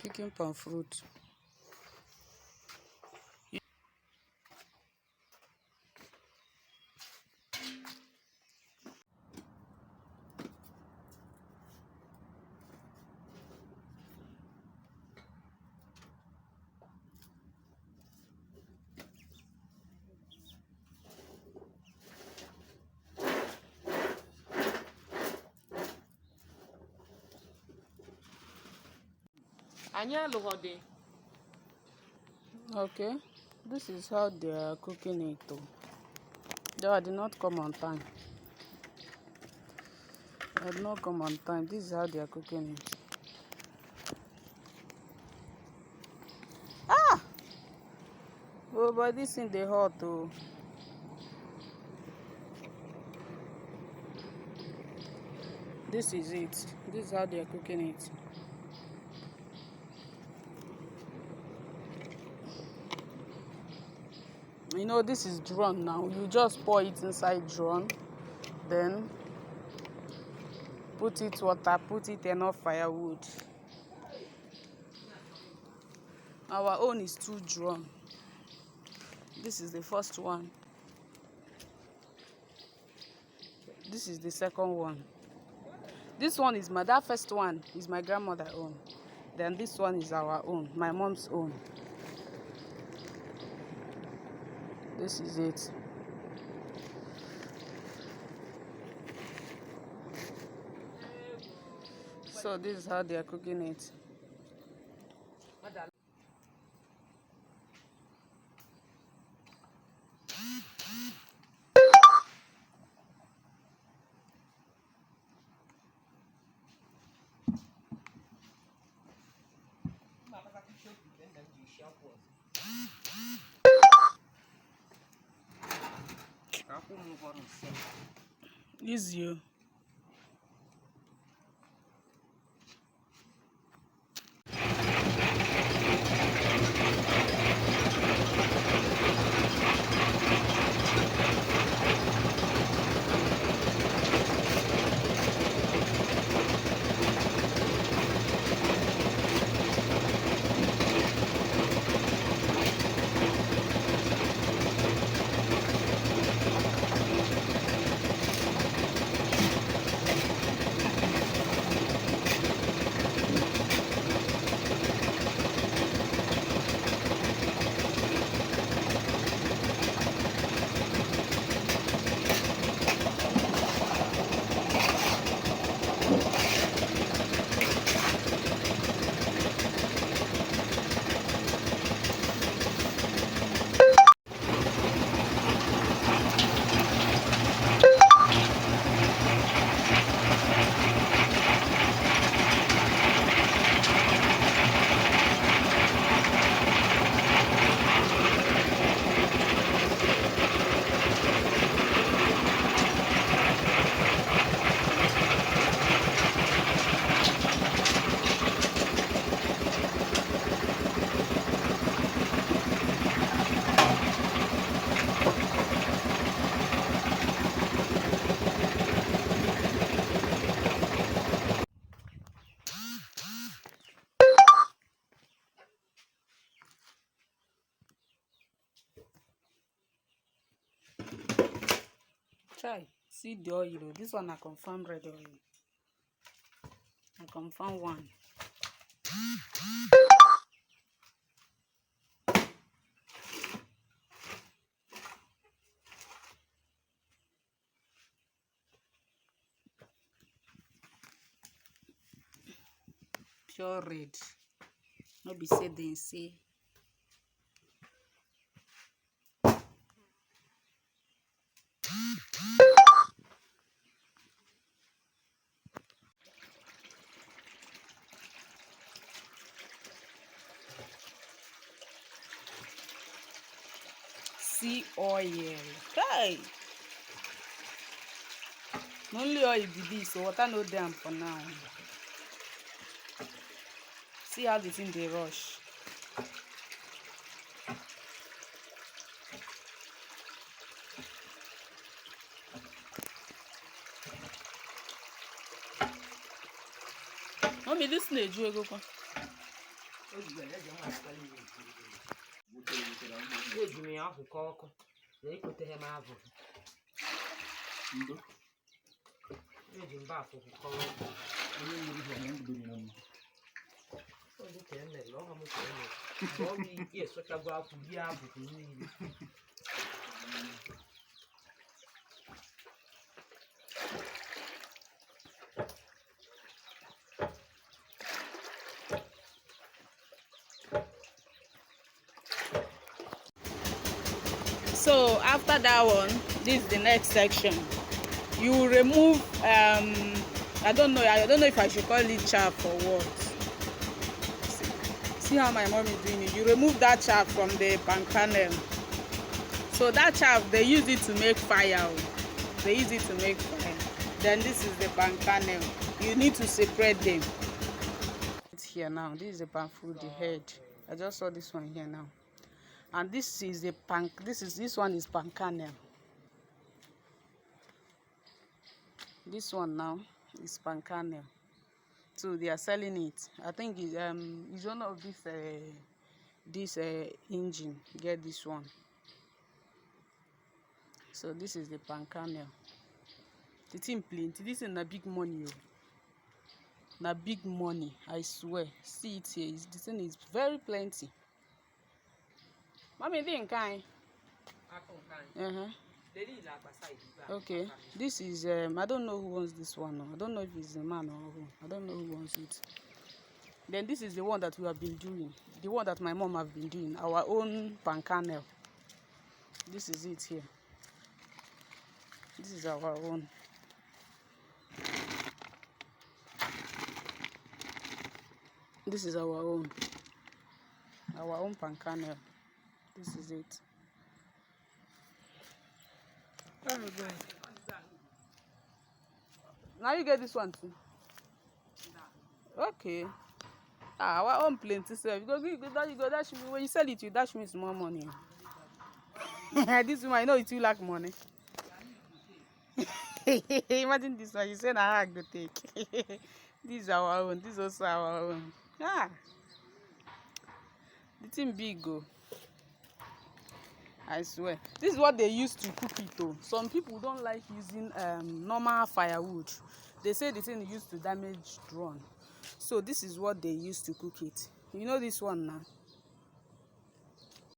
Picking palm fruit. Okay, this is how they are cooking it though. Though I did not come on time. I did not come on time. This is how they are cooking it. Oh, but this thing they hot too. This is it. This is how they are cooking it. You know, this is drawn now. You just pour it inside drawn, then put it water, put it enough firewood. Our own is too drawn. This is the first one. This is the second one. This one is that first one is my grandmother's own. Then this one is our own, my mom's own. This is it. So this is how they are cooking it. Easy. Try. See the oil. This one I confirm red oil. I confirm one. Pure red. No be say they say. See oil. Hey! Only oil be this, so water no damn for now. See how the thing they rush. Mommy, this need you go. So after that one, this is the next section. You remove I don't know if I should call it chaff or what. See how my mom is doing it. You remove that chaff from the palm kernel. So that chaff, they use it to make fire. They use it to make fire. Then this is the palm kernel. You need to separate them. It's here now. This is the palm fruit, the head. I just saw this one here now. And this is the pan. This one is palm kernel. This one now is palm kernel. So they are selling it. I think it's one of this engine. Get this one. So this is the palm kernel. The thing plenty. This is na big money. Na big money. I swear. See it here. The thing is very plenty. Mommy, think kind. Okay, this is I don't know who wants this one. I don't know if it's a man or who. I don't know who wants it. Then this is the one that we have been doing. The one that my mom have been doing. Our own palm kernel. This is it here. This is our own. This is our own. Our own palm kernel. This is it. Oh my God. Now you get this one too. Okay. Our own plenty self. You go dash me. When you sell it, you dash me some more money. This one, I know it will lack money. Imagine this one. You said I had to take. This is our own. This is also our own. The thing big go. I swear. This is what they use to cook it though. Some people don't like using normal firewood. They say the thing used to damage drone. So this is what they use to cook it. You know this one now.